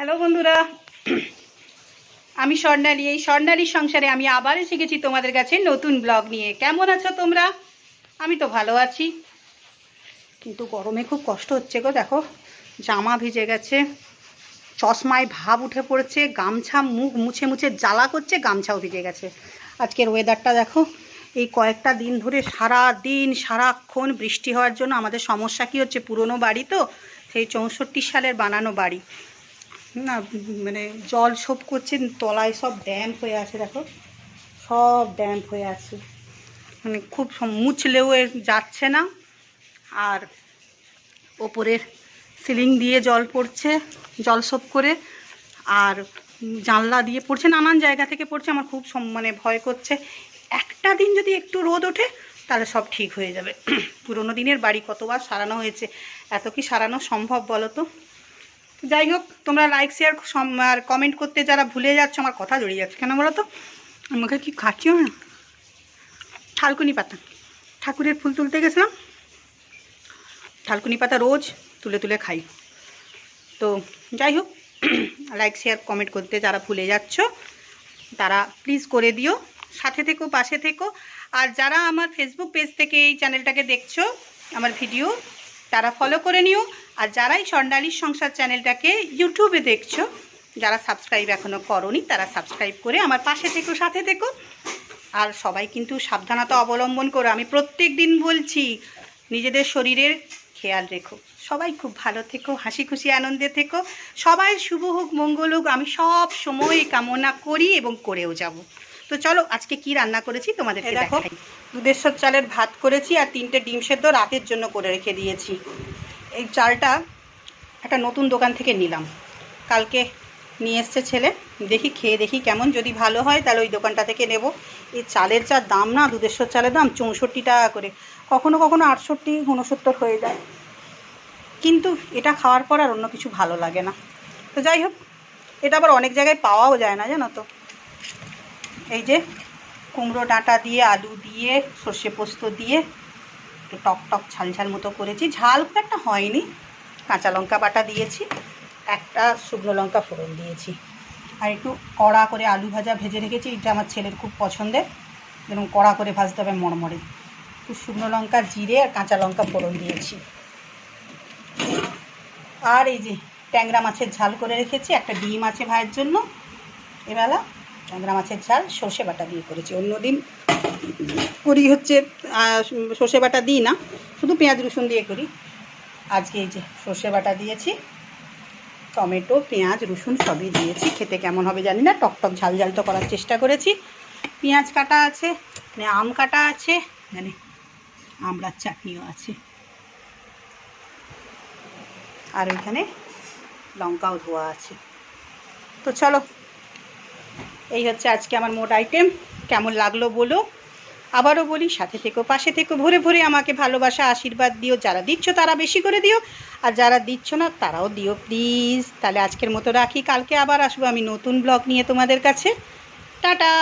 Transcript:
Hello বন্ধুরা, আমি স্বর্ণালী। এই স্বর্ণালীর সংসারে আমি আবার এসে গেছি তোমাদের কাছে নতুন ব্লগ নিয়ে। কেমন আছো তোমরা? আমি তো ভালো আছি, কিন্তু গরমে খুব কষ্ট হচ্ছে গো। দেখো, জামা ভিজে গেছে, চশমায় ভাব উঠে পড়েছে, গামছা মুখ মুছে মুছে জ্বালা করছে, গামছাও ভিজে গেছে। আজকের ওয়েদারটা দেখো, এই কয়েকটা দিন ধরে সারা দিন সারাক্ষণ বৃষ্টি হওয়ার জন্য আমাদের সমস্যা কী হচ্ছে, পুরনো বাড়ি তো, সেই 64 সালের বানানো বাড়ি না, মানে জল সোপ করছে, তলায় সব ড্যাম্প হয়ে আছে। দেখো, সব ড্যাম্প হয়ে আছে, মানে খুব মুছলেও যাচ্ছে না। আর ওপরের সিলিং দিয়ে জল পড়ছে, জল সোপ করে, আর জানলা দিয়ে পড়ছে, নানান জায়গা থেকে পড়ছে। আমার খুব মানে ভয় করছে, একটা দিন যদি একটু রোদ ওঠে তাহলে সব ঠিক হয়ে যাবে। পুরোনো দিনের বাড়ি কতবার সারানো হয়েছে, এত কি সারানো সম্ভব বলো তো? যাই হোক, তোমরা লাইক শেয়ার আর কমেন্ট করতে যারা ভুলে যাচ্ছ, আমার কথা জড়িয়ে যাচ্ছে কেন বলো তো? আমাকে কি খাচ্ছিও না, থালকুনি পাতা, ঠাকুরের ফুল তুলতে গেছিলাম, থালকুনি পাতা রোজ তুলে তুলে খাই। তো যাই হোক, লাইক শেয়ার কমেন্ট করতে যারা ভুলে যাচ্ছ তারা প্লিজ করে দিও, সাথে থেকো, পাশে থেকো। আর যারা আমার ফেসবুক পেজ থেকে এই চ্যানেলটাকে দেখছো, আমার ভিডিও, তারা ফলো করে নিও। আর যারা এই স্বর্ণালীর সংসার চ্যানেলটাকে ইউটিউবে দেখছো, যারা সাবস্ক্রাইব এখনও করোনি, তারা সাবস্ক্রাইব করে আমার পাশে থেকো, সাথে থেকো। আর সবাই কিন্তু সাবধানতা অবলম্বন করো, আমি প্রত্যেক দিন বলছি, নিজেদের শরীরের খেয়াল রেখো। সবাই খুব ভালো থেকো, হাসি খুশি আনন্দে থেকো, সবাই শুভ হোক, মঙ্গল হোক, আমি সব সময় কামনা করি এবং করেও যাব। তো চলো, আজকে কি রান্না করেছি তোমাদেরকে দেখো। 2 চালের ভাত করেছি, আর 3টে ডিম সেদ্ধ রাতের জন্য করে রেখে দিয়েছি। এই চালটা একটা নতুন দোকান থেকে নিলাম, কালকে নিয়ে এসছে ছেলে, দেখি খেয়ে দেখি কেমন, যদি ভালো হয় তাহলে ওই দোকানটা থেকে নেব। এই চালের যা দাম না, 2 চালের দাম 64 টাকা করে, কখনো কখনো 68, 69 হয়ে যায়, কিন্তু এটা খাওয়ার পর আর অন্য কিছু ভালো লাগে না। তো যাই হোক, এটা আবার অনেক জায়গায় পাওয়াও যায় না, জানো তো। এই যে কুমড়ো ডাঁটা দিয়ে, আলু দিয়ে, সর্ষে পোস্ত দিয়ে একটু টক টক ঝাল ঝাল মতো করেছি, ঝাল খুব একটা হয়নি। কাঁচা লঙ্কা বাটা দিয়েছি, একটা শুকনো লঙ্কা ফোড়ন দিয়েছি, আর একটু কড়া করে আলু ভাজা ভেজে রেখেছি। এটা আমার ছেলের খুব পছন্দের, যেরকম কড়া করে ভাজতে হবে মরমরে। একটু শুকনো লঙ্কা, জিরে আর কাঁচা লঙ্কা ফোড়ন দিয়েছি। আর এই যে ট্যাংরা মাছের ঝাল করে রেখেছি, একটা ডিম আছে ভাইয়ের জন্য। এবেলা ট্যাংরা মাছের ঝাল সর্ষে বাটা দিয়ে করেছি, অন্যদিন করি হচ্ছে সর্ষে বাটা দিই না, শুধু পেঁয়াজ রসুন দিয়ে করি। আজকে এই যে সর্ষে বাটা দিয়েছি, টমেটো, পেঁয়াজ, রসুন সবই দিয়েছি। খেতে কেমন হবে জানি না, টক টক ঝাল ঝাল তো করার চেষ্টা করেছি। পেঁয়াজ কাটা আছে, মানে আম কাটা আছে, মানে আমড়ার চাটনিও আছে, আর ওইখানে লঙ্কাও ধোয়া আছে। তো চলো, এই হচ্ছে আজকে আমার মোট আইটেম। কেমন লাগলো বলো। আবারও বলি, সাথে থেকো, পাশে থেকো, ভরে ভরে আমাকে ভালোবাসা আশীর্বাদ দিও। যারা দিচ্ছ তারা বেশি করে দিও, আর যারা দিচ্ছ না তারাও দিও প্লিজ। তাহলে আজকের মতো রাখি, কালকে আবার আসবো আমি নতুন ব্লগ নিয়ে তোমাদের কাছে। টাটা।